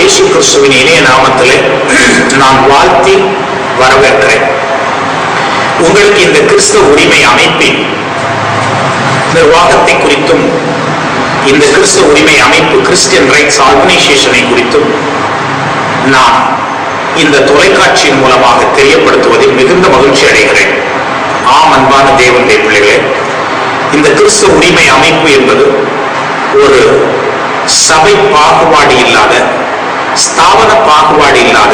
இயேசு கிறிஸ்துவின் இணைய நாமத்திலே நான் வாழ்த்தி வரவேற்கிறேன். உங்களுக்கு இந்த கிறிஸ்தவ உரிமை அமைப்பின் நிர்வாகத்தை குறித்தும் இந்த கிறிஸ்தவ உரிமை அமைப்பு கிறிஸ்டியன் ரைட்ஸ் ஆர்கனைசேஷனை குறித்தும் நான் இந்த தொலைக்காட்சியின் மூலமாக தெரியப்படுத்துவதில் மிகுந்த மகிழ்ச்சி அடைகிறேன். ஆம், அன்பான தேவனுடைய பிள்ளைகளே, இந்த கிறிஸ்தவ உரிமை அமைப்பு என்பது ஒரு சபை பாகுபாடு இல்லாத, ஸ்தாபன பாகுபாடு இல்லாத,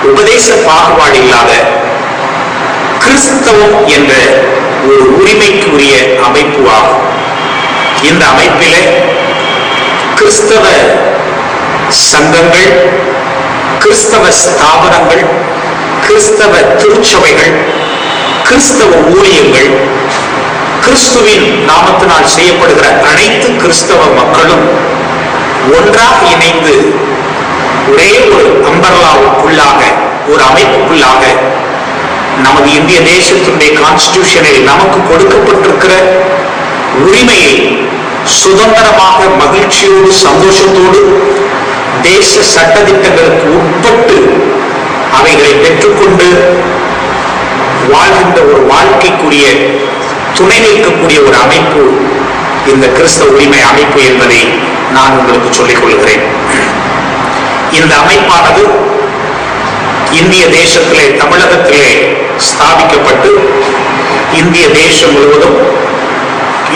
உபதேச பாகுபாடு இல்லாத கிறிஸ்தவம் என்ற ஒரு உரிமைக்கு உரிய அமைப்பு ஆகும். இந்த அமைப்பிலே கிறிஸ்தவ சங்கங்கள், கிறிஸ்தவ ஸ்தாபனங்கள், கிறிஸ்தவ திருச்சபைகள், கிறிஸ்தவ ஊழியங்கள், கிறிஸ்துவின் நாமத்தினால் செய்யப்படுகிற அனைத்து கிறிஸ்தவ மக்களும் ஒன்றாக இணைந்து ஒரே ஒரு அம்பர்லாவுக்குள்ளாக, ஒரு அமைப்புக்குள்ளாக நமது இந்திய தேசத்தினுடைய கான்ஸ்டிடியூஷனில் நமக்கு கொடுக்கப்பட்டிருக்கிற உரிமையை சுதந்திரமாக, மகிழ்ச்சியோடு, சந்தோஷத்தோடு, தேச சட்டதிட்டங்களுக்கு உட்பட்டு அவைகளை பெற்றுக்கொண்டு வாழ்கின்ற ஒரு வாழ்க்கைக்குரிய துணை நிற்கக்கூடிய ஒரு அமைப்பு இந்த கிறிஸ்தவ உரிமை அமைப்பு என்பதை நான் உங்களுக்கு சொல்லிக் கொள்கிறேன். இந்த அமைப்பானது இந்திய தேசத்திலே, தமிழகத்திலே ஸ்தாபிக்கப்பட்டு இந்திய தேசம் முழுவதும்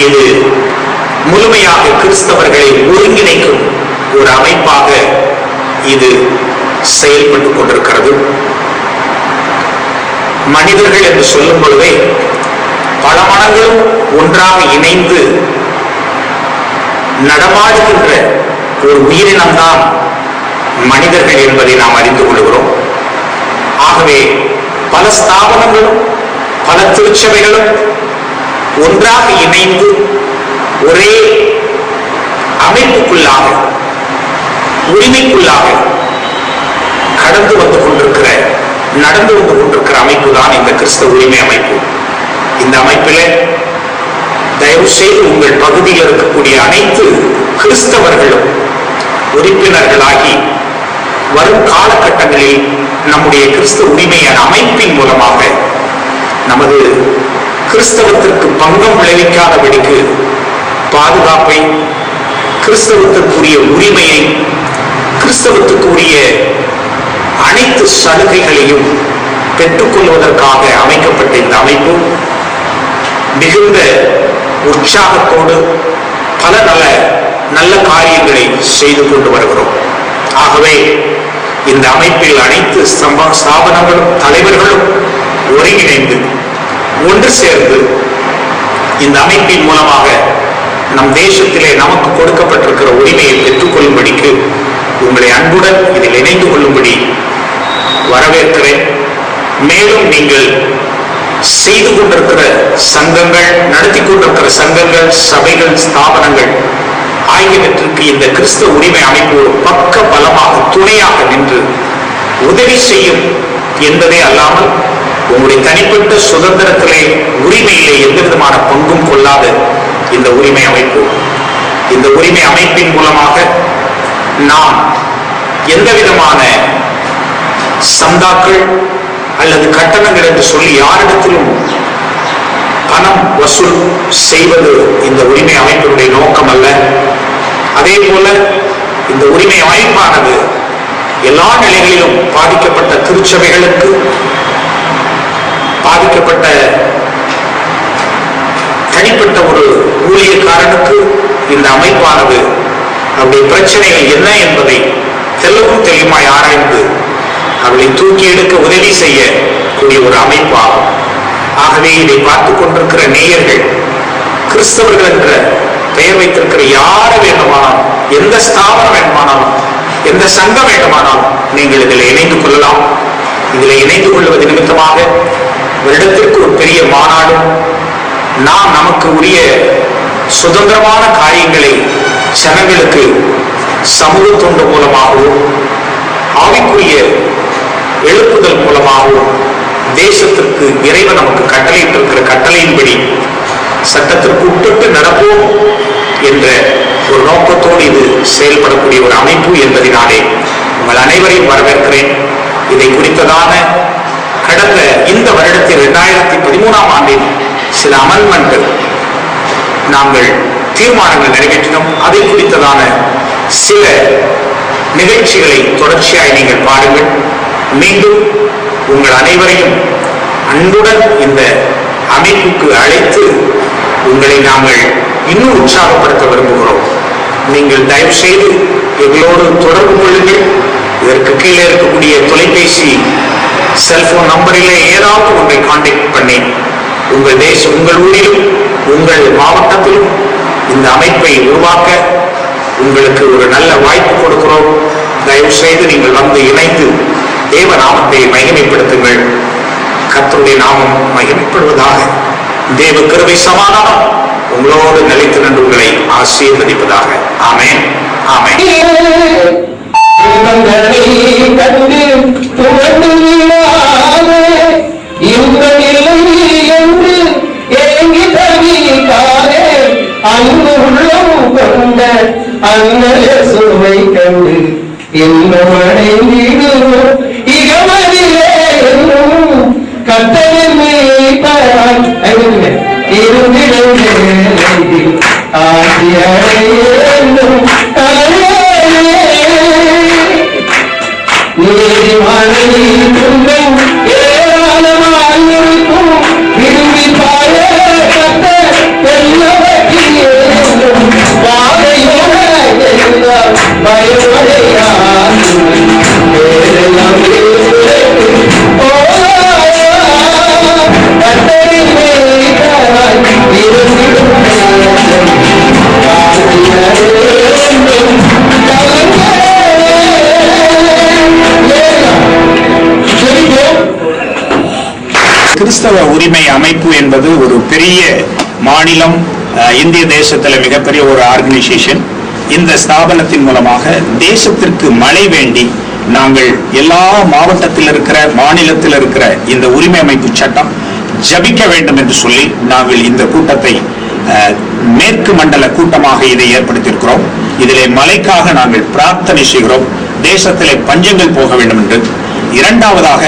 இது முழுமையாக கிறிஸ்தவர்களை ஒருங்கிணைக்கும் ஒரு அமைப்பாக இது செயல்பட்டுக் கொண்டிருக்கிறது. மனிதர்கள் என்று சொல்லும் பொழுதே பல மனங்களும் ஒன்றாக இணைந்து நடமாடுகின்ற ஒரு உயிரினம்தான் மனிதர்கள் என்பதை நாம் அறிந்து கொள்கிறோம். ஆகவே பல ஸ்தாபனங்களும் பல திருச்சபைகளும் ஒன்றாக இணைந்து ஒரே அமைப்புக்குள்ளாக, உரிமைக்குள்ளாக கடந்து வந்து கொண்டிருக்கிற, நடந்து வந்து கொண்டிருக்கிற அமைப்பு தான் இந்த கிறிஸ்தவ உரிமை அமைப்பு. இந்த அமைப்பிலே தயவு செய்து உங்கள் பகுதியில் இருக்கக்கூடிய அனைத்து கிறிஸ்தவர்களும் உறுப்பினர்களாகி வரும் காலகட்டங்களில் நம்முடைய கிறிஸ்தவ உரிமையான அமைப்பின் மூலமாக நமது கிறிஸ்தவத்திற்கு பங்கம் விளைவிக்காதபடிக்கு பாதுகாப்பை, கிறிஸ்தவத்திற்குரிய உரிமையை, கிறிஸ்தவத்துக்குரிய அனைத்து சலுகைகளையும் பெற்றுக்கொள்வதற்காக அமைக்கப்பட்ட இந்த அமைப்பு மிகுந்த உற்சாகத்தோடு பல நல்ல காரியங்களை செய்து கொண்டு வருகிறோம். ஆகவே இந்த அமைப்பில் அனைத்து ஸ்தாபனங்களும் தலைவர்களும் ஒருங்கிணைந்து ஒன்று சேர்ந்து இந்த அமைப்பின் மூலமாக நம் தேசத்திலே நமக்கு கொடுக்கப்பட்டிருக்கிற உரிமையை பெற்றுக்கொள்ளும்படிக்கு உங்களை அன்புடன் இதில் இணைந்து கொள்ளும்படி வரவேற்கிறேன். மேலும் நீங்கள் செய்து கொண்டிருக்கிற சங்கங்கள், நடத்தி கொண்டிருக்கிற சங்கங்கள், சபைகள், ஸ்தாபனங்கள் ஆகியவற்றுக்கு இந்த கிறிஸ்தவ உரிமை அமைப்பு ஒரு பக்க பலமாக, துணையாக நின்று உதவி செய்யும் என்பதே அல்லாமல் உங்களுடைய தனிப்பட்ட சுதந்திரத்திலே, உரிமையிலே எந்த விதமான பங்கும் கொள்ளாத இந்த உரிமை அமைப்பு, இந்த உரிமை அமைப்பின் மூலமாக நாம் எந்த விதமான சந்தாக்கள் அல்லது கட்டணங்கள் என்று சொல்லி யாரிடத்திலும் பணம் வசூல் செய்வது இந்த உரிமை அமைப்பினுடைய நோக்கம் அல்ல. அதே போல இந்த உரிமை அமைப்பானது எல்லா நிலைகளிலும் பாதிக்கப்பட்ட திருச்சபைகளுக்கு, பாதிக்கப்பட்ட தனிப்பட்ட ஒரு ஊழியக்காரனுக்கு இந்த அமைப்பானது அவருடைய பிரச்சனைகள் என்ன என்பதை தெளிவும் தெளிவாய் ஆராய்ந்து அவர்களை தூக்கி எடுக்க உதவி செய்யக்கூடிய ஒரு அமைப்பாகும். ஆகவே இதை பார்த்துக் கொண்டிருக்கிற நேயர்கள், கிறிஸ்தவர்கள் என்ற பெயர் வைத்திருக்கிற யாரை வேண்டுமானாலும், எந்த ஸ்தாபனம் வேண்டுமானாலும், எந்த சங்கம் வேண்டுமானாலும் நீங்கள் இதில் இணைந்து கொள்ளலாம். இதில் இணைந்து கொள்வது நிமித்தமாக வருடத்திற்கு ஒரு பெரிய மாநாடும், நாம் நமக்கு உரிய சுதந்திரமான காரியங்களை ஜனங்களுக்கு சமூக தொண்டு மூலமாகவும், ஆவிக்குரிய எழுப்புதல் மூலமாகவும், தேசத்திற்கு இறைவன் நமக்கு கட்டளையிட்டிருக்கிற கட்டளையின்படி சட்டத்திற்கு உட்பட்டு நடப்போம் என்ற ஒரு நோக்கத்தோடு இது செயல்படக்கூடிய ஒரு அமைப்பு என்பதனாலே உங்கள் அனைவரையும் வரவேற்கிறேன். இதை குறித்ததான கடந்த இந்த வருடத்தில் 2013ஆம் ஆண்டில் சில அமெண்ட்மென்ட்கள் நாங்கள் தீர்மானங்கள் நிறைவேற்றினோம். அதை குறித்ததான சில நிகழ்ச்சிகளை தொடர்ச்சியாய் நீங்கள் பாருங்கள். மீண்டும் உங்கள் அனைவரையும் அன்புடன் இந்த அமைப்புக்கு அழைத்து உங்களை நாங்கள் இன்னும் உற்சாகப்படுத்த விரும்புகிறோம். நீங்கள் தயவு செய்து எங்களோடு தொடர்பு கொள்ளுங்கள். இதற்கு கீழே இருக்கக்கூடிய தொலைபேசி செல்போன் நம்பரிலே ஏதாவது ஒன்றை கான்டாக்ட் பண்ணி உங்கள் ஊரிலும் உங்கள் மாவட்டத்திலும் இந்த அமைப்பை உருவாக்க உங்களுக்கு ஒரு நல்ல வாய்ப்பு கொடுக்கிறோம். தயவு செய்து நீங்கள் வந்து இணைந்து தேவ நாமத்தை மகிமைப்படுத்துங்கள். கர்த்தருடைய நாமம் மகிமைப்படுவதாக. தேவ கிருபை சமாதானம் உங்களோடு நிலைத்து நின்று உங்களை ஆசீர்வதிப்பதாக. ஆமென், ஆமென். சுவை கண்டு இன்னும் அடைந்திடுவோம் இகமதிலே கத்தரின் மீட்பராய் இருந்திடும் ஆசியடையும் நீதிமனை துன்பம் ஏராளமாயிருக்கும் விரும்பி பாய கத்த எல்லாவற்றையும் பாதையோட எல்லாம் பயமடையார் வேறெல்லாம் கத்தரின் மீட்பராய் இருந்திடும் கிறிஸ்தவ உரிமை அமைப்பு என்பது ஒரு பெரிய மாநிலம், இந்திய தேசத்தில் மிகப்பெரிய ஒரு ஆர்கனைசேஷன். இந்த ஸ்தாபனத்தின் மூலமாக தேசத்திற்கு மழை வேண்டி நாங்கள் எல்லா மாவட்டத்தில் இருக்கிற மாநிலத்தில் இருக்கிற இந்த உரிமை அமைப்பு சட்டம் ஜபிக்க வேண்டும் என்று சொல்லி நாங்கள் இந்த கூட்டத்தை மேற்கு மண்டல கூட்டமாக இதை ஏற்படுத்தியிருக்கிறோம். இதிலே மழைக்காக நாங்கள் பிரார்த்தனை செய்கிறோம். தேசத்திலே பஞ்சங்கள் போக வேண்டும் என்று. இரண்டாவதாக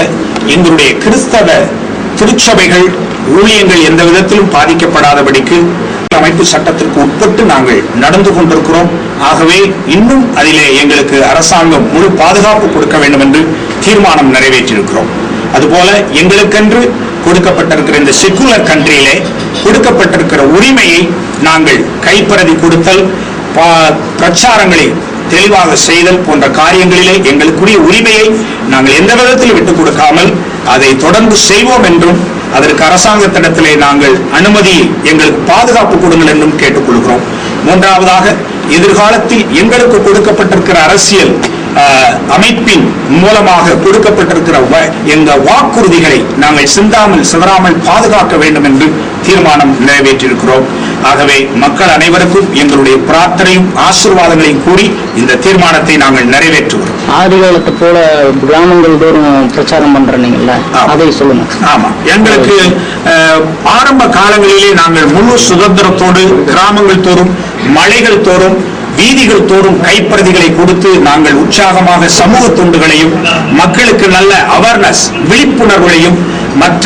எங்களுடைய கிறிஸ்தவ திருச்சபைகள் ஊழியங்கள் எந்த விதத்திலும் பாதிக்கப்படாதபடிக்கு அமைப்பு சட்டத்திற்கு உட்பட்டு நாங்கள் நடந்து கொண்டிருக்கிறோம். ஆகவே இன்னும் அதிலே எங்களுக்கு அரசாங்கம் முழு பாதுகாப்பு கொடுக்க வேண்டும் என்று தீர்மானம் நிறைவேற்றியிருக்கிறோம். அதுபோல எங்களுக்கென்று கொடுக்கப்பட்டிருக்கிற இந்த செக்குலர் கண்ட்ரியிலே கொடுக்கப்பட்டிருக்கிற உரிமையை நாங்கள் கைப்பிரதி கொடுத்தல், பிரச்சாரங்களை தெளிவாக செய்தல் போன்ற காரியங்களிலே எங்களுக்குரிய உரிமையை நாங்கள் எந்த விதத்தில் விட்டுக் கொடுக்காமல் அதை தொடர்ந்து செய்வோம் என்றும் அதற்கு அரசாங்கத்திடத்திலே நாங்கள் அனுமதி எங்களுக்கு பாதுகாப்பு கொடுங்கள் என்றும் கேட்டுக்கொள்கிறோம். மூன்றாவதாக எதிர்காலத்தில் எங்களுக்கு கொடுக்கப்பட்டிருக்கிற அரசியல் அமைப்பின் மூலமாக கொடுக்கப்பட்டிருக்கிற எங்கள் வாக்குறுதிகளை நாங்கள் சிதறாமல் பாதுகாக்க வேண்டும் என்று தீர்மானம் நிறைவேற்றியிருக்கிறோம். ஆகவே மக்கள் அனைவருக்கும் எங்களுடைய பிரார்த்தனையும் ஆசீர்வாதங்களையும் கூறி இந்த தீர்மானத்தை நாங்கள் நிறைவேற்றுவோம். ஆதி காலத்தை போல கிராமங்கள் தோறும் பிரச்சாரம் பண்றீங்கல்ல, அதை சொல்லுங்க. ஆமா, எங்களுக்கு ஆரம்ப காலங்களிலே நாங்கள் முழு சுதந்திரத்தோடு கிராமங்கள் தோறும் மலைகள் தோறும் வீதிகள் தோறும் கைப்பிரதிகளை கொடுத்து நாங்கள் உற்சாகமாக சமூக தொண்டுகளையும் மக்களுக்கு நல்ல அவேர்னஸ் விழிப்புணர்வுகளையும் மற்ற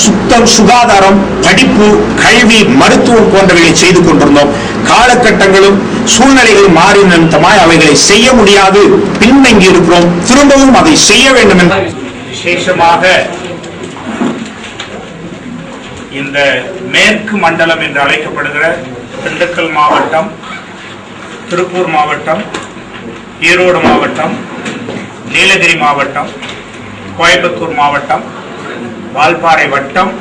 சுத்தம் சுகாதாரம் படிப்பு கல்வி மருத்துவம் போன்றவைகளை செய்து கொண்டிருந்தோம். காலகட்டங்களும் சூழ்நிலைகளும் மாறி நிமித்தமாய் அவைகளை செய்ய முடியாது பின்தங்கி இருக்கிறோம். திரும்பவும் அதை செய்ய வேண்டும் என்று விசேஷமாக இந்த மேற்கு மண்டலம் என்று அழைக்கப்படுகிற திண்டுக்கல் மாவட்டம், திருப்பூர் மாவட்டம், ஈரோடு மாவட்டம், நீலகிரி மாவட்டம், கோயம்புத்தூர் மாவட்டம், வால்பாறை வட்டம்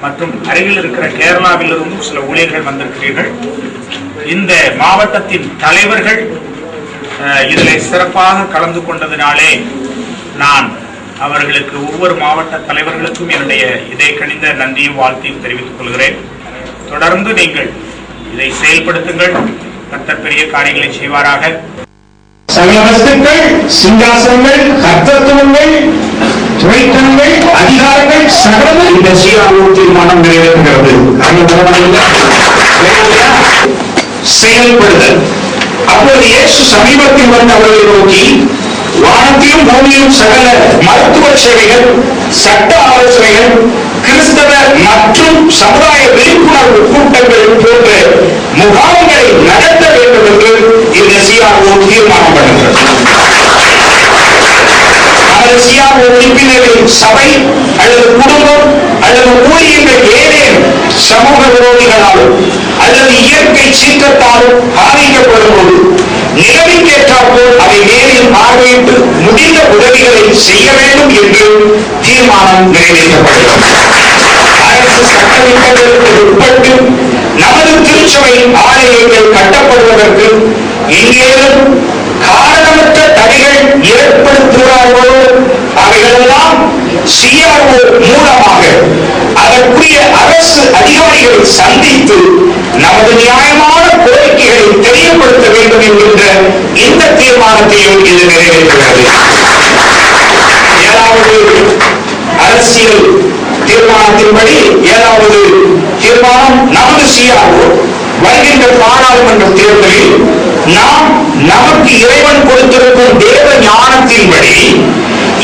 மற்றும் அருகில் இருக்கிற கேரளாவிலிருந்தும் சில ஊழியர்கள் வந்திருக்கிறீர்கள். இந்த மாவட்டத்தின் தலைவர்கள் இதில் சிறப்பாக கலந்து கொண்டதினாலே நான் அவர்களுக்கு ஒவ்வொரு மாவட்ட தலைவர்களுக்கும் என்னுடைய இதை கணிந்த நன்றியும் வாழ்த்தையும் தெரிவித்துக் கொள்கிறேன். தொடர்ந்து நீங்கள் இதை செயல்படுத்துங்கள். கர்த்தர் பெரிய காரியங்களை செய்வாராக. சகல வஸ்துக்கள், சிங்காசனங்கள், கர்த்தத்துவங்கள், துணைத்தன்கள், அதிகாரங்கள் சகலமும் இந்த சீரானூர் தீர்மானம் நிறைவேற்றுகிறது. செயல்படுதல் அப்போது இயேசு சமீபத்தில் வந்து அவர்களை நோக்கி, வானத்திலும் பூமியிலும் சகல மருத்துவ சேவைகள், சட்ட ஆலோசனைகள், கிறிஸ்தவ மற்றும் சமுதாய விழிப்புணர்வு கூட்டங்கள் போன்ற முகாம்களை நடத்த வேண்டும் என்று இந்த CRO தீர்மானம் பண்ணுகிறது. நமது CRO உறுப்பினர்களின் சபை அல்லது குடும்பம் அல்லது ஊழியர்கள் ஏதேனும் சமூக விரோதிகளாலும் அல்லது இயற்கை சீற்றத்தாலும் பாதிக்கப்படும் போது நிலைமைக்கேற்றாற்போல் அதை நேரில் பார்வையிட்டு முடிந்த உதவிகளை செய்ய வேண்டும் என்று தீர்மானம் நிறைவேற்றப்படுகிறது. அரசு சட்டத்திட்டங்களுக்கு உட்பட்டு நமது திருச்சபை ஆலயங்கள் கட்டப்படுவதற்கு எங்கேயும் காரணமற்ற தடைகள் ஏற்படுத்துகிறார்களோ அவைகளெல்லாம் CRO மூலமாக அதற்குரிய அரசு அதிகாரிகளை சந்தித்து நமது நியாயமான கோரிக்கைகளை தெரியப்படுத்த வேண்டும் என்கின்ற இந்த தீர்மானத்தையும் இது நிறைவேற்றுகிறது. 7வது அரசியல் தீர்மானத்தின்படி 7வது தீர்மானம் நமது CRO வருகின்ற பாராளுமன்ற தேர்தலில் நாம் நமக்கு இறைவன் கொடுத்திருக்கும் தேவ ஞானத்தின்படி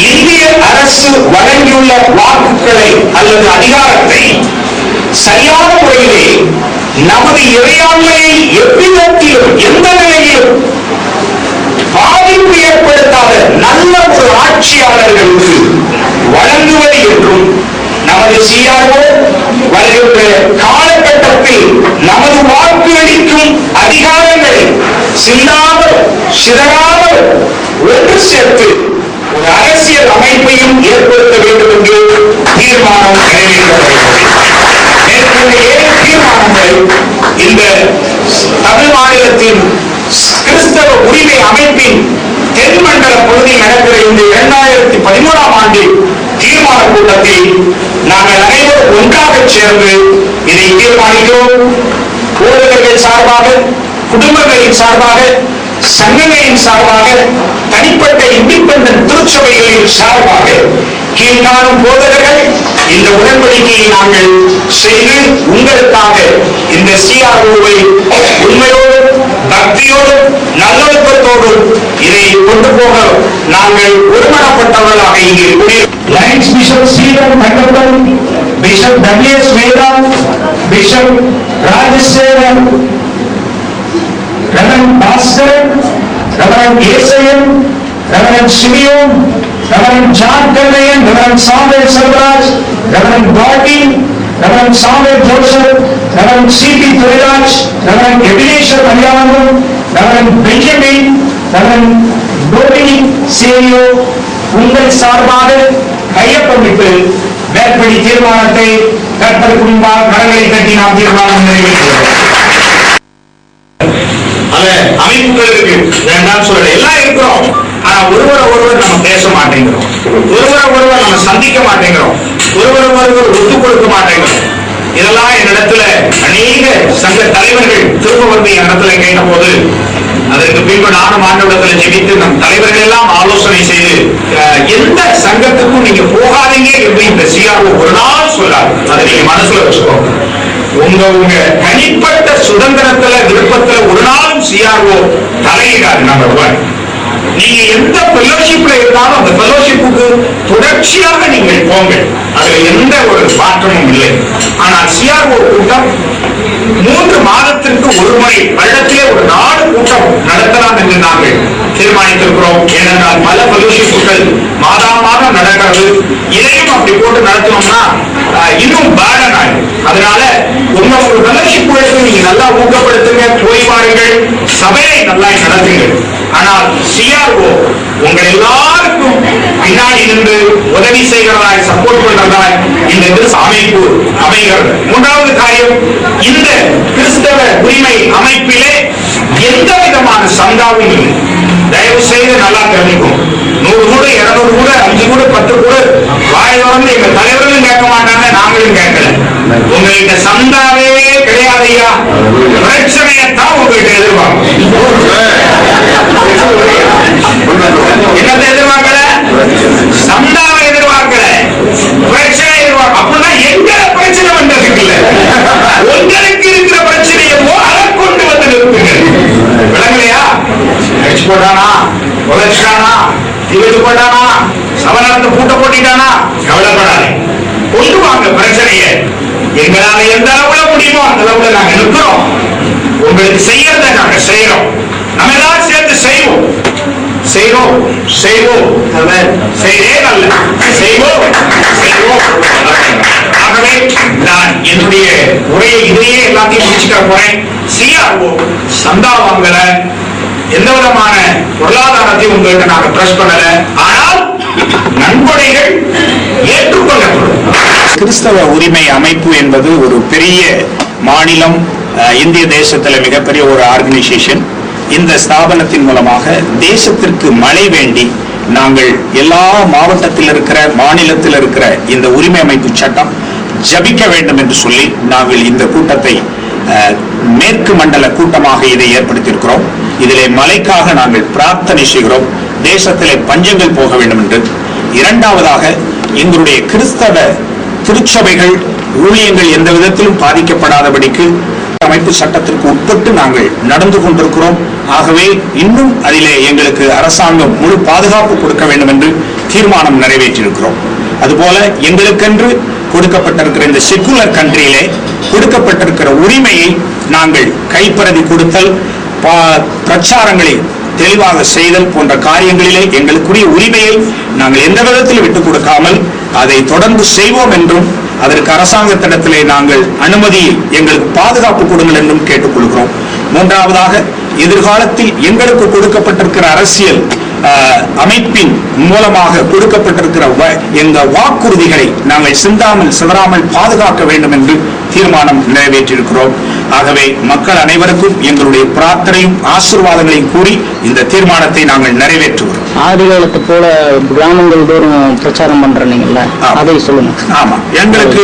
இந்திய அரசு வழங்கியுள்ள வாக்குகளை அல்லது அதிகாரத்தை சரியான முறையிலே நமது இறையாண்மையை எவ்விதத்திலும் எந்த நிலையிலும் பாதிப்பு ஏற்படுத்தாத நல்ல ஒரு ஆட்சியாளர்களுக்கு வழங்குவது என்றும் நமது CRO வருகின்ற காலகட்டத்தில் நமது வாக்களிக்கும் அதிகாரங்களை சிந்தாமல் சிதறாமல் ஒன்று சேர்த்து ஒரு அரசியல் அமைப்பையும் ஏற்படுத்த வேண்டும் என்று தீர்மானம் நிறைவேற்றப்படுகிறது. மேற்கொண்ட 7 தீர்மானங்கள் இந்த தமிழ் மாநிலத்தின் கிறிஸ்தவ உரிமை அமைப்பின் தென்மண்டல பகுதியில் நடக்கிற இந்த 2013ஆம் ஆண்டு தீர்மான கூட்டத்தில் நாங்கள் அனைவரும் ஒன்றாக சேர்ந்து இதை தீர்மானிக்கிறோம். போதகர்கள் சார்பாக, குடும்பங்களின் சார்பாக, சங்கங்களின் சார்பாக, தனிப்பட்ட இண்டிபெண்டன்ட் திருச்சபைகளின் சார்பாக கீழ்காணும் போதகர்கள் இந்த உடன்படிக்கையை நாங்கள் செய்து உங்களுக்காக இந்த CRO-வை உண்மையோடு, பக்தியோடு, நல்லொழுக்கத்தோடு இதை கொண்டு போக நாங்கள் ஒருமனப்பட்டவர்களாக இங்கே லைன்ஸ் bishop Sridhar Thangappan, bishop W.S. Vedha, bishop Rajasekar, reverend Bhaskar, reverend Esaiyan, reverend Simeon, reverend John Kallaiyan, reverend Samuel Selvaraj, reverend Patti, reverend Samuel Joseph, reverend C.P. Durairaj, reverend Ebenezer Mariyadam, reverend Benjamin, reverend Dominic Serio உங்கள் சார்பாக கையொப்பமிட்டு மேற்படி தீர்மானத்தை கர்த்தருக்கு முன்பாக கரங்களை தட்டி நாம் தீர்மானம் நிறைவேற்றுகிறோம். அமைப்புகள் இருக்கு, வேண்டாம் சொல்ல எல்லாம் இருக்கிறோம். ஆனா ஒருவர் நம்ம பேச மாட்டேங்கிறோம், ஒருவர் நம்ம சந்திக்க மாட்டேங்கிறோம், ஒருவர் ஒத்து கொடுக்க மாட்டேங்கிறோம். இதெல்லாம் என்னிடத்துல அநேக சங்க தலைவர்கள் திரும்ப வந்து என் இடத்துல கேட்ட போது அதற்கு பின்பு நானும் ஆண்டவரிடத்துல ஜெபித்து நம் தலைவர்கள் எல்லாம் ஆலோசனை செய்து எந்த சங்கத்துக்கும் நீங்க போகாதீங்க என்று இந்த CRO ஒரு நாள் சொல்லாது. அதை நீங்க மனசுல வச்சுக்கோங்க. உங்க தனிப்பட்ட சுதந்திரத்துல விருப்பத்துல ஒரு நாளும் CRO தலையிடாது. நம்பர் 1. நீங்க எந்த ஃபெலோஷிப்ல இருந்தாலும் அந்த ஃபெலோஷிப்புக்கு தொடர்ச்சியாக நீங்கள் போங்க, அதுல எந்த ஒரு மாற்றமும் இல்லை. ஆனால் CRO கூட்டம் 3 மாதத்திற்கு ஒரு முறை வருடத்திலே ஒரு 4 கூட்டம் நடத்தலாம் என்று நாங்கள் தீர்மானித்திருக்கிறோம். ஏனென்றால் பல ஃபெலோஷிப்புகள் மாதம் நடக்கிறது. இதையும் அப்படி போட்டு நடத்தணும்னா இன்னும் பேர்டன் ஆகும். அதனால உங்க ஃபெலோஷிப்புகளுக்கு நீங்க நல்லா ஊக்கப்படுத்துங்க, போய் பாருங்கள், சபையை நல்லா நடத்துங்கள். ஆனால் CRO உங்கள் எல்லாருக்கும் பின்னாடி நின்று உதவி செய்கிறதாய், சப்போர்ட் பண்றதாய் இந்த அமைப்பு அமைகிறது. 3வது காரியம், இந்த கிறிஸ்தவ உரிமை அமைப்பிலே எந்த விதமான சந்தாவும் இல்லை. தயவு செய்து நல்லா தெரிஞ்சுக்கும். 100 கூட 200 கூட 5 கூட 10 கூட வாய் திறந்து எங்க தலைவர்களும் கேட்க மாட்டாங்க, நாங்களும் கேட்கல. உங்ககிட்ட சந்தாவே கிடையாதையா, பிரச்சனையத்தான் உங்ககிட்ட எதிர்பார்க்கும். என்னத்தை எதிர்பார்க்கல? சந்தாவை எதிர்பார்க்கல, பிரச்சனை எதிர்பார்க்க. அப்படின்னா எங்க பிரச்சனை வந்ததுக்கு இல்ல, உங்களுக்கு இருக்கிற பிரச்சனையோ அதை கொண்டு வந்து நிறுத்துங்க. விளங்கலையா? போட்டானா, உழைச்சானா, தீவிட்டு போட்டானா, சவரத்தை பூட்ட போட்டிட்டானா, கவலைப்படாது. கொண்டு வாங்க பிரச்சனையை. எங்களால எந்த அளவுல முடியுமோ அந்த அளவுல நாங்க நிற்கிறோம். உங்களுக்கு செய்யறத நாங்க செய்யறோம். நம்ம எல்லாரும் சேர்ந்து செய்வோம். செய்வோம் செய்வோம் செய்தே நல்ல செய்வோம் செய்வோம். ஆகவே நான் என்னுடைய உரையை இதையே எல்லாத்தையும் முடிச்சுக்க போறேன். சிஆர்ஓ சந்தா வாங்கல, எந்த விதமான பொருளாதாரத்தையும் உங்கள்கிட்ட நாங்க பிரஸ் பண்ணல. ஆனால் நன்கொடைகள் ஏற்றுக்கொள்ளப்படும். கிறிஸ்தவ உரிமை அமைப்பு என்பது ஒரு பெரிய மாநிலம், இந்திய தேசத்துல மிகப்பெரிய ஒரு ஆர்கனைசேஷன். இந்த ஸ்தாபனத்தின் மூலமாக தேசத்திற்கு மழை வேண்டி நாங்கள் எல்லா மாவட்டத்தில் இருக்கிற, மாநிலத்தில் இருக்கிற இந்த உரிமை அமைப்பு சட்டம் ஜபிக்க வேண்டும் என்று சொல்லி நாங்கள் இந்த கூட்டத்தை மேற்கு மண்டல கூட்டமாக இதை ஏற்படுத்தியிருக்கிறோம். இதிலே மழைக்காக நாங்கள் பிரார்த்தனை செய்கிறோம். தேசத்திலே பஞ்சங்கள் போக வேண்டும் என்று. இரண்டாவதாக, எங்களுடைய கிறிஸ்தவ திருச்சபைகள் ஊழியங்கள் எந்த விதத்திலும் பாதிக்கப்படாதபடிக்கு அமைப்பு சட்டத்திற்கு உட்பட்டு நாங்கள் நடந்து கொண்டிருக்கிறோம். ஆகவே இன்னும் அதிலே எங்களுக்கு அரசாங்கம் முழு பாதுகாப்பு கொடுக்க வேண்டும் என்று தீர்மானம் நிறைவேற்றியிருக்கிறோம். அதுபோல எங்களுக்கென்று கொடுக்கப்பட்டிருக்கிற இந்த செக்குலர் கண்ட்ரியிலே கொடுக்கப்பட்டிருக்கிற உரிமையை நாங்கள் கைப்பறதி கொடுத்தல், பிரச்சாரங்களை தெளிவாக செய்தல் போன்ற காரியங்களிலே எங்களுக்குரிய உரிமையை நாங்கள் எந்த விதத்தில் விட்டுக் கொடுக்காமல் அதை தொடர்ந்து செய்வோம் என்றும், அதற்கு அரசாங்கத்திடத்திலே நாங்கள் அனுமதியை, எங்களுக்கு பாதுகாப்பு கொடுங்கள் என்றும் கேட்டுக்கொள்கிறோம். மூன்றாவதாக, எதிர்காலத்தில் எங்களுக்கு கொடுக்கப்பட்டிருக்கிற அரசியல் அமைப்பின் மூலமாக கொடுக்கப்பட்டிருக்கிற எங்க வாக்குறுதிகளை நாங்கள் சிதறாமல் பாதுகாக்க வேண்டும் என்று தீர்மானம் நிறைவேற்றியிருக்கிறோம். ஆகவே மக்கள் அனைவருக்கும் எங்களுடைய பிரார்த்தனையும் ஆசீர்வாதங்களையும் கூறி இந்த தீர்மானத்தை நாங்கள் நிறைவேற்றுவோம். ஆதி காலத்து போல கிராமங்கள் தோறும் பிரச்சாரம் பண்றீங்கல்ல, அதை சொல்லுங்க. ஆமா, எங்களுக்கு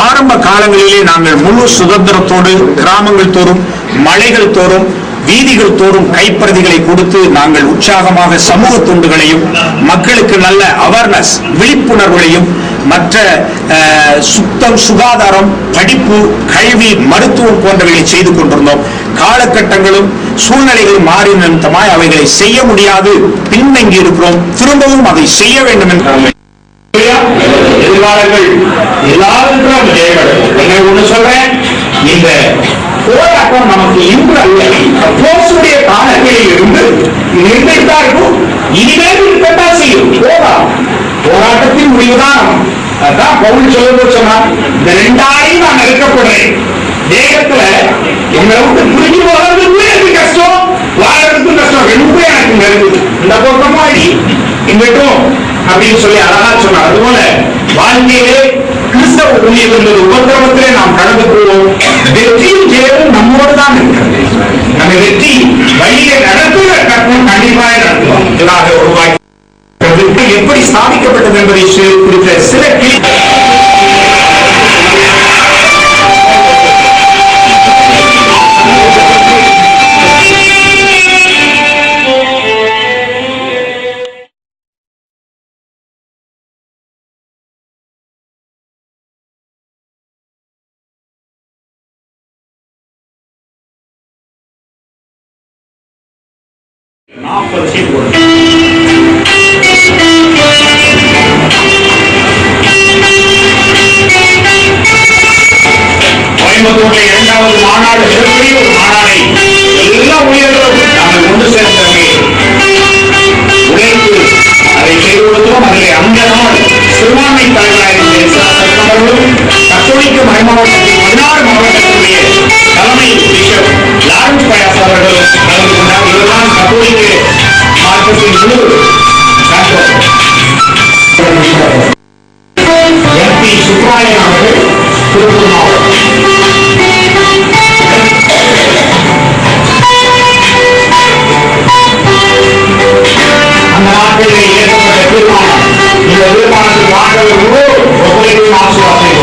ஆரம்ப காலங்களிலே நாங்கள் முழு சுதந்திரத்தோடு கிராமங்கள் தோறும், மலைகள் தோறும், வீதிகள் தோறும் கைப்பிரதிகளை கொடுத்து நாங்கள் உற்சாகமாக சமூக தொண்டுகளையும், மக்களுக்கு நல்ல அவேர்னஸ் விழிப்புணர்வுகளையும், மற்ற சுத்தம், சுகாதாரம், படிப்பு, கல்வி, மருத்துவம் போன்றவைகளை செய்து கொண்டிருந்தோம். காலகட்டங்களும் சூழ்நிலைகளும் மாறி நிமித்தமாய் அவைகளை செய்ய முடியாது, பின்தங்கி இருக்கிறோம். திரும்பவும் அதை செய்ய வேண்டும் என்று எதிர்காலங்கள் எல்லாருக்கும் ஒண்ணு சொல்றேன். இந்த போராட்டம் நமக்கு இன்று அல்ல, போசுடைய காலங்களில் இருந்து நிர்ணயித்தா இருக்கும். இனிமேல் இருக்கத்தான் செய்யும். போராட்டத்தின் முடிவுதான். அதான் பவுல் சொல்லும்போது சொன்னார், இந்த 2 ஆளையும் நான் நெருக்கப்படுறேன். தேகத்துல எங்களை விட்டு புரிஞ்சு போகிறதுக்கு எனக்கு கஷ்டம், வாழறதுக்கும் கஷ்டம். 2 எனக்கு நெருங்குது. இந்த பக்கமா இங்கட்டும் அப்படின்னு சொல்லி அழகா சொன்னார். அதுபோல வாழ்க்கையிலே கிறிஸ்தவ ஊழியம் என்பது உபத்திரவத்திலே நாம் கடந்து போவோம். வெற்றியும் ஜெயமும் நம்மோடு தான் இருக்கிறது. நம்ம வெற்றி வழியை நடத்துகிற கட்டணம் கண்டிப்பாக நடத்துவோம். இதனாக உருவாக்கி எப்படி ஸ்தாபிக்கப்பட்டது என்பதை குறித்த சில கோயம்புத்தூர்ல 2வது மாநாடு, மிகப்பெரிய ஒரு மாநாடை எல்லா ஊழியர்களும் நாங்கள் கொண்டு சேர்ந்தோமே, உழைத்து அதை செய்து கொடுத்தோம். அதில் அந்த நாள் சிறுபான்மை தலைவராக கத்தோலிக்க மறைமாவட்டத்தில் 16 மாவட்டத்துடைய தலைமை பிஷப் லாரன்ஸ் பயாஸ் அவர்களும் கலந்து கொண்டார். இதுதான் கத்தோலிக்க மார்க்கத்தின் முழு எம்பி சுப்ராயன் அவர்கள் திருப்பூர் மாவட்டம். அந்த நாட்களில் ஏற்பட்ட தீர்மானம், இந்த தீர்மானத்தில் மாணவர்கள் முழு ஒத்துழைப்பையும் ஆசீர்வாதம்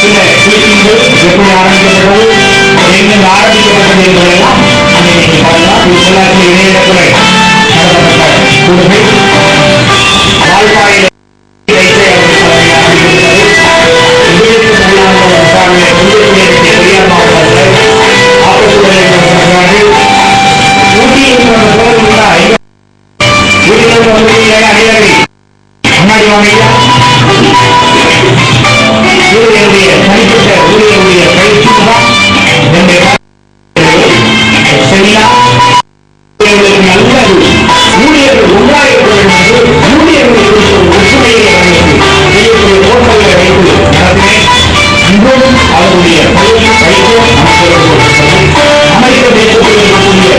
சில மீட்டிங்கள் எப்படி ஆரம்பிக்கப்பட்டது, எங்கெங்கு ஆரம்பிக்கப்பட்டது என்பதெல்லாம் அன்னைக்கு பார்க்கலாம். இணையத்துறை கூறுகை வாழ்வாயில் முன்னாடி வாங்க சூரியனுடைய தனிப்பட்ட சூரியனுடைய பயிற்சி தான் சரியா நல்லது ஊழியர்கள் உண்டாயிருக்க வேண்டும் என்று ஊழியர்கள் ஒற்றுமையை செய்யக்கூடிய ஓட்டங்களை வைத்து நடத்தினேன். இன்றும் அவருடைய அமெரிக்க தேசத்தில் இருக்கக்கூடிய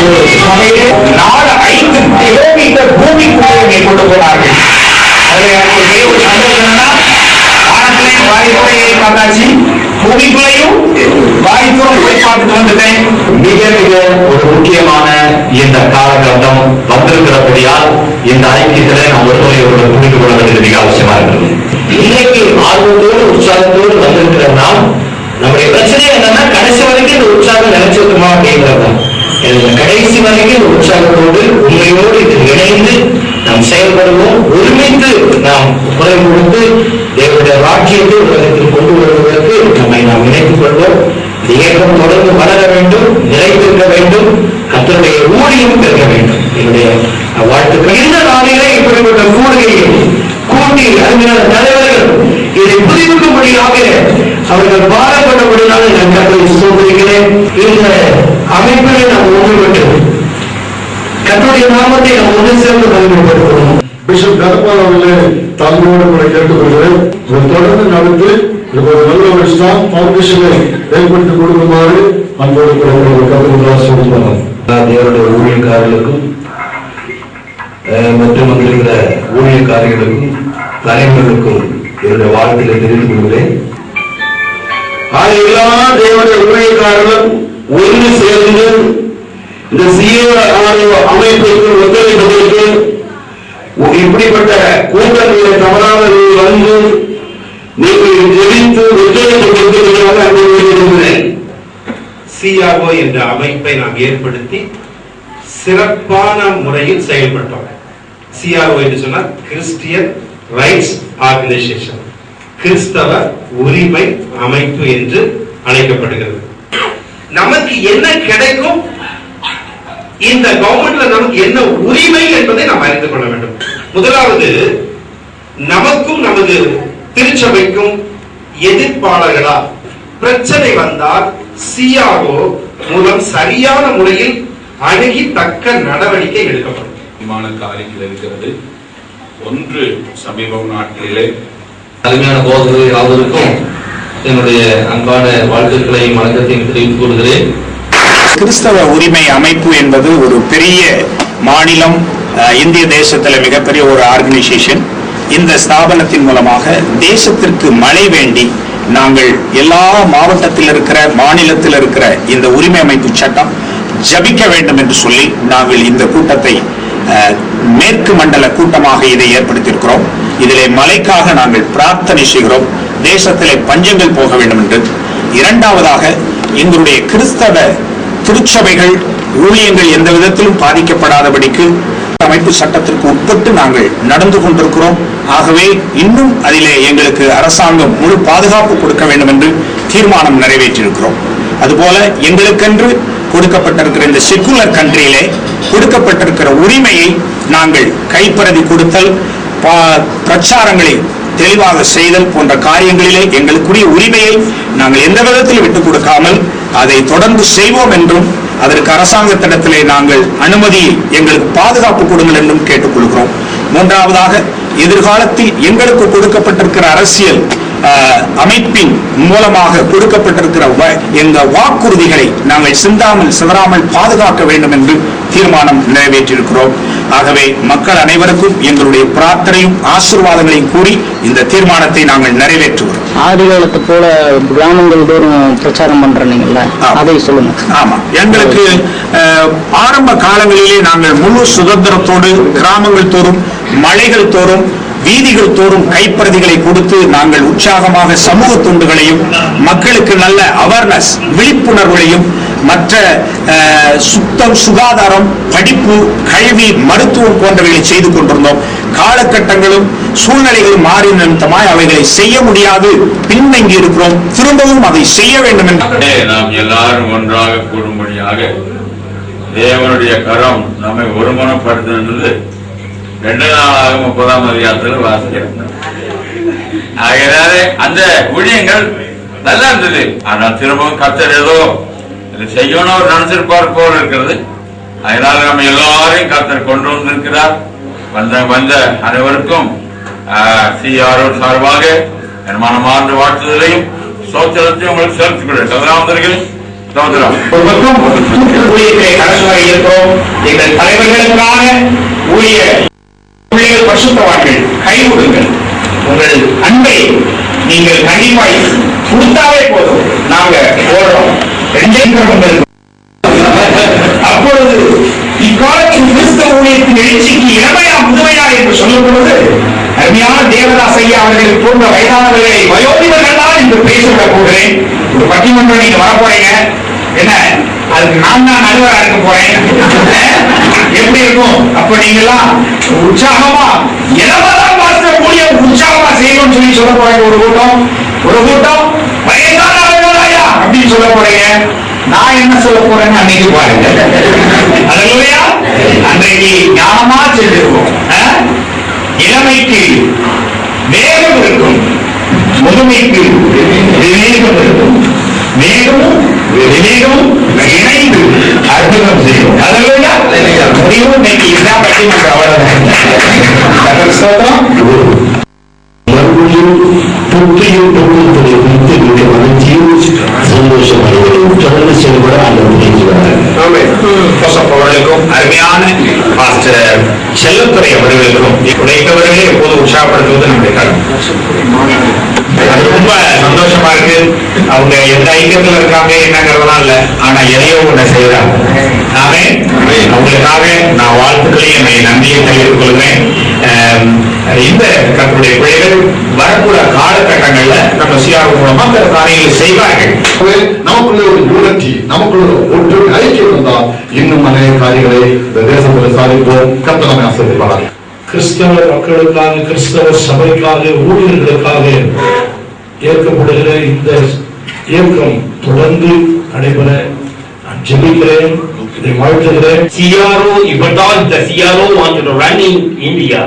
ஒரு சபையை 4-5 கிலோமீட்டர் பூமிக்குள்ளே கொண்டு போனார்கள். ஒரு சந்தோஷம் என்னன்னா வானத்திலையும் வாய்ப்புறையை பார்த்தாச்சு, பூமிக்குள்ளையும் வாய்ப்புறம் போய் பார்த்துட்டு வந்துட்டேன். மிக மிக ஒரு முக்கியமான இந்த காலகட்டம் வந்திருக்கிறபடியால் இந்த ஐக்கியத்தில நாம் ஒருவரை புரிந்து கொள்ள வேண்டியது மிக அவசியமா இருக்கிறது. இன்னைக்கு ஆர்வத்தோடு உற்சாகத்தோடு வந்திருக்கிற நாம் நம்முடைய பிரச்சனை என்னன்னா கடைசி வரைக்கும் இந்த உற்சாகம் நினைச்சிருக்குமா அப்படிங்கிறது. கடைசி வரைக்கும் இந்த உற்சாகத்தோடு உண்மையோடு இதில் இணைந்து நாம் செயல்படுவோம். ஒருமித்து நாம் குரல் கொடுத்து தேவனுடைய ராஜ்யத்தை உலகத்தில் கொண்டு வருவதற்கு நம்மை நாம் இணைத்துக் கொள்வோம். இந்த இயக்கம் தொடர்ந்து வளர வேண்டும், நிலைத்திருக்க வேண்டும், கர்த்தருடைய ஊழியம் பெருக வேண்டும். என்னுடைய வாழ்த்துக்கள். இந்த நாளிலே இப்படிப்பட்ட கூடுகையை கூட்டி அறிஞர் தலைவர்கள் இதை புரிந்துக்கும்படியாக அவர்கள் பாடப்பட்டபடியாக நான் கர்த்தரை ஸ்தோத்திரிக்கிறேன். இந்த அமைப்பிலே நாம் ஒன்றுபட்டு கர்த்தருடைய நாமத்தை நாம் ஒன்று சேர்ந்து பயன்படுத்துவோம். பிஷப் கருப்பால் அவர்களே தாழ்மையோடு கூட கேட்டுக்கொள்கிறேன். தொடர்ந்து நடந்து ஒரு நல்ல ஒரு ஸ்டார் பவுண்டேஷனை ஏற்படுத்தி கொடுக்குமாறு அன்போடு சொல்லுவாங்க. தேவனுடைய ஊழியக்காரர்களுக்கும் மற்றும் வந்திருக்கிற ஊழியக்காரர்களுக்கும் தலைவர்களுக்கும் என்னுடைய வாழ்க்கையை தெரிவித்துக் கொள்கிறேன். எல்லா தேவனுடைய ஊழியக்காரர்களும் ஒன்று சேர்ந்து இந்த அமைப்பிற்கு ஒத்துழைப்பதற்கு இப்படிப்பட்ட கூட்டங்களை தவறாக வந்து நீங்கள் ஜெபித்து ஒத்துழைப்பு கொடுத்திருக்கிறேன். CRO என்ற அமைப்பை நாம் ஏற்படுத்தி சிறப்பான முறையில் செயல்பட்டோம். CRO என்று சொன்னால் கிறிஸ்டியன் ரைட்ஸ் ஆர்கனைசேஷன், கிறிஸ்தவ உரிமை அமைப்பு என்று அழைக்கப்படுகிறது. நமக்கு என்ன கிடைக்கும், இந்த கவர்மெண்ட்ல நமக்கு என்ன உரிமை என்பதை நாம் அறிந்து கொள்ள வேண்டும். முதலாவது, நமக்கும் நமது திருச்சபைக்கும் எதிர்ப்பாளர்களா பிரச்சனை வந்தால் CRO மூலம் சரியான முறையில் அணுகி தக்க நடவடிக்கை எடுக்கப்படும். காரியங்கள் இருக்கிறது. ஒன்று, சமீப நாட்களிலே அருமையான போதகர்கள் யாவருக்கும் என்னுடைய அன்பான வாழ்த்துக்களையும் வணக்கத்தையும் தெரிவித்துக் கொள்கிறேன். கிறிஸ்தவ உரிமை அமைப்பு என்பது ஒரு பெரிய மாநிலம், இந்திய தேசத்தில் மிகப்பெரிய ஒரு ஆர்கனைசேஷன். இந்த ஸ்தாபனத்தின் மூலமாக தேசத்திற்கு மழை வேண்டி நாங்கள் எல்லா மாவட்டத்தில் இருக்கிற மாநிலத்தில் இருக்கிற இந்த உரிமை அமைப்பு சட்டம் ஜபிக்க வேண்டும் என்று சொல்லி நாங்கள் இந்த கூட்டத்தை மேற்கு மண்டல கூட்டமாக இதை ஏற்படுத்தியிருக்கிறோம். இதிலே மழைக்காக நாங்கள் பிரார்த்தனை செய்கிறோம், தேசத்திலே பஞ்சங்கள் போக வேண்டும் என்று. இரண்டாவதாக, எங்களுடைய கிறிஸ்தவ திருச்சபைகள் ஊழியங்கள் எந்த விதத்திலும் பாதிக்கப்படாதபடிக்கு அமைப்பு சட்டத்திற்கு உட்பட்டு நாங்கள் நடந்து கொண்டிருக்கிறோம். ஆகவே இன்னும் அதிலே எங்களுக்கு அரசாங்கம் முழு பாதுகாப்பு கொடுக்க வேண்டும் என்று தீர்மானம் நிறைவேற்றியிருக்கிறோம். அதுபோல எங்களுக்கென்று கொடுக்கப்பட்டிருக்கிற இந்த செக்குலர் கண்ட்ரியிலே கொடுக்கப்பட்டிருக்கிற உரிமையை நாங்கள் கைப்பறதி கொடுத்தல், பிரச்சாரங்களை தெளிவாக செய்தல் போன்ற காரியங்களிலே எங்களுக்குரிய உரிமையை நாங்கள் எந்த விதத்தில் விட்டுக் கொடுக்காமல் அதை தொடர்ந்து செய்வோம் என்றும், அதற்கு அரசாங்கத்திடத்திலே நாங்கள் அனுமதி, எங்களுக்கு பாதுகாப்பு கொடுங்கள் என்றும் கேட்டுக்கொள்கிறோம். மூன்றாவதாக, எதிர்காலத்தில் எங்களுக்கு கொடுக்கப்பட்டிருக்கிற அரசியல் அமைப்பின் மூலமாக கொடுக்கப்பட்டிருக்கிற எங்கள் வாக்குறுதிகளை நாங்கள் சிந்தாமல் சிதறாமல் பாதுகாக்க வேண்டும் என்று தீர்மானம் நிறைவேற்றியிருக்கிறோம். ஆகவே மக்கள் அனைவருக்கும் எங்களுடைய பிரார்த்தனையும் ஆசீர்வாதங்களையும் கூறி இந்த தீர்மானத்தை நாங்கள் நிறைவேற்றுவோம். ஆதிகாலத்தை போல கிராமங்கள் தோறும் பிரச்சாரம் பண்றீங்கல்ல, அதை சொல்லுங்க. ஆமா, எங்களுக்கு ஆரம்ப காலங்களிலே நாங்கள் முழு சுதந்திரத்தோடு கிராமங்கள் தோறும், மலைகள் தோறும், வீதிகள் தோறும் கைப்பிரதிகளை கொடுத்து நாங்கள் உற்சாகமாக சமூக தொண்டுகளையும் மக்களுக்கு நல்ல அவேர்னஸ் விழிப்புணர்வுகளையும் மற்ற சுத்தம், சுகாதாரம், படிப்பு, கல்வி, மருத்துவம் போன்றவைகளை செய்து கொண்டிருந்தோம். காலகட்டங்களும் சூழ்நிலைகளும் மாறின நிமித்தமாய் அவைகளை செய்ய முடியாது, பின்தங்கி இருக்கிறோம். திரும்பவும் அதை செய்ய வேண்டும் என்று நாம் எல்லாரும் ஒன்றாக கூடும்படியாக தேவனுடைய கரம் நம்மை ஒருமனப்படுத்துகிறது 2 நாளாக 30ஆம் அதிகாரத்தில் வாசிக்கிறோம். ஆகையால அந்த ஊழியங்கள் நல்லா இருந்தது. ஆனால் திரும்பவும் கர்த்தர் ஏதோ செய்யணும் நினைச்சிருப்பார் போல இருக்கிறது. அதனால நம்ம எல்லாரையும் கர்த்தர் கொண்டு வந்திருக்கிறார். வந்த அனைவருக்கும் CRO சார்பாக என் மனமார்ந்த வாழ்த்துதலையும் சோத்திரத்தையும் உங்களுக்கு செலுத்திக் கொள்கிறேன். சகோதரர்களே, ஊழியத்தை அரசாக இருக்கிறோம். எங்கள் தலைவர்களுக்கான ஊழியர்கள் பரிசுத்தவான்கள் கைவிடுங்கள். உங்கள் அன்பை நீங்கள் கண்டிப்பாய் கொடுத்தாவே போதும், நாங்க ஓடுறோம். அப்பொழுது இக்காலத்தில் கிறிஸ்தவ ஊழியத்தின் எழுச்சிக்கு இளமையா முதுமையா என்று சொல்லப்படுவது அருமையான தேவதாஸ் ஐயா அவர்கள் போன்ற வயதானவர்களை வயோதிபர்கள் தான் என்று பேசிவிடப் போகிறேன். ஒரு பட்டிமன்றம் நீங்க வரப்போறீங்க, என்ன அதுக்கு நான் தான் நடுவராக இருக்க போறேன், எப்படி இருக்கும்? அப்ப நீங்க எல்லாம் உற்சாகமா இளமதான் மாஸ்டர் ஊழியம் உற்சாகமா செய்யணும்னு சொல்லி சொல்ல போறீங்க. ஒரு கூட்டம் வயதான அப்படின்னு சொல்ல போறீங்க. நான் என்ன சொல்ல போறேன்னு அன்னைக்கு பாருங்க. அல்லேலூயா. அன்றைக்கு ஞானமா செஞ்சிருக்கோம். இளமைக்கு வேகம் இருக்கும், முதுமைக்கு விவேகம் இருக்கும். வேகமும் விவேகமும் இணைந்து அற்புதம் செய்யும். அல்லேலூயா. முடிவு இன்னைக்கு இதுதான் பட்டிமன்றம். அவ்வளவுதான். மறுபடியும் புத்தியும் பொருளுடைய குறித்து மிக மகிழ்ச்சியும் சந்தோஷமாகவும் தொடர்ந்து செயல்பட அந்த அவர்களுக்கும் அருமையான பாஸ்டர் செல்லத்துறை அவர்களுக்கும் உழைத்தவர்களே எப்போது உற்சாகப்படுத்துவது நம்முடைய கடமை. ரொம்ப சந்தோஷமா இருக்கு. அவங்க எந்த ஐக்கியத்துல இருக்காங்க என்னங்கிறதுலாம் இல்ல, ஆனா எதையோ ஒண்ணு செய்யறாங்க. நானே அவங்களுக்காக நான் வாழ்த்துக்களையும் என்னை நன்றியை தெரிவித்துக் கொள்கிறேன். இந்த கருத்துடைய பிள்ளைகள் வரக்கூட காலகட்டங்கள்ல நம்ம CRO மூலமா சில காரியங்களை செய்வார்கள். நமக்குள்ள ஒரு யூனிட்டி, நமக்குள்ள ஒன்று ஐக்கியம் இருந்தால் இன்னும் அநேக காரியங்களை இந்த தேசத்தில் சாதிப்போம். கர்த்தர் நம்மை ஆசீர்வதிப்பாராக. கிறிஸ்தவ மக்களுக்காக, கிறிஸ்தவ சபைக்காக, ஊழியர்களுக்காக ஏற்கப்படுகிற இந்த இயக்கம் தொடர்ந்து நடைபெற நான் ஜெபிக்கிறேன், இதை வாழ்த்துகிறேன். CRO, if at all the CRO wanted to run in India,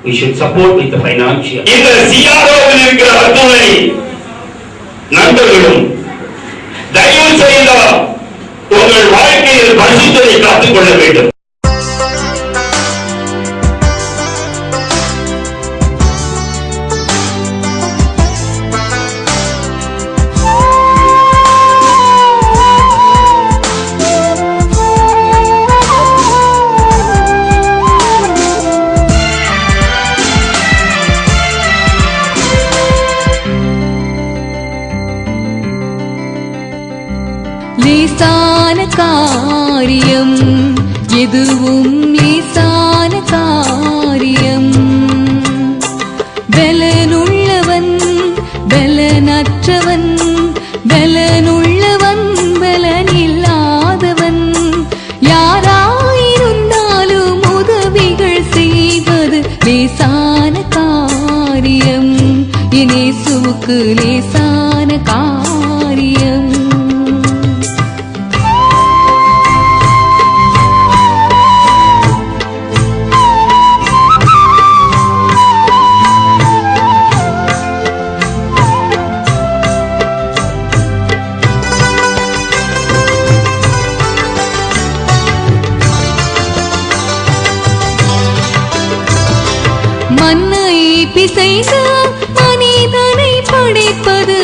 we should support with the financial. இந்த CRO-வில் இருக்கிற அத்துணை நண்பர்களும் தயவு செய்து உங்கள் வாழ்க்கையில் பரிசுத்தத்தை காத்துக்கொள்ள வேண்டும். லேசான காரியம் எதுவும் லேசான காரியம். பலனுள்ளவன் பலனற்றவன், பலனுள்ளவன் பலனில்லாதவன், யாராயிருந்தாலும் உதவிகள் செய்வது லேசான காரியம். இயேசுவுக்கு லேசான காரியம். மண்ணை பிசைந்து மனிதனை படைப்பது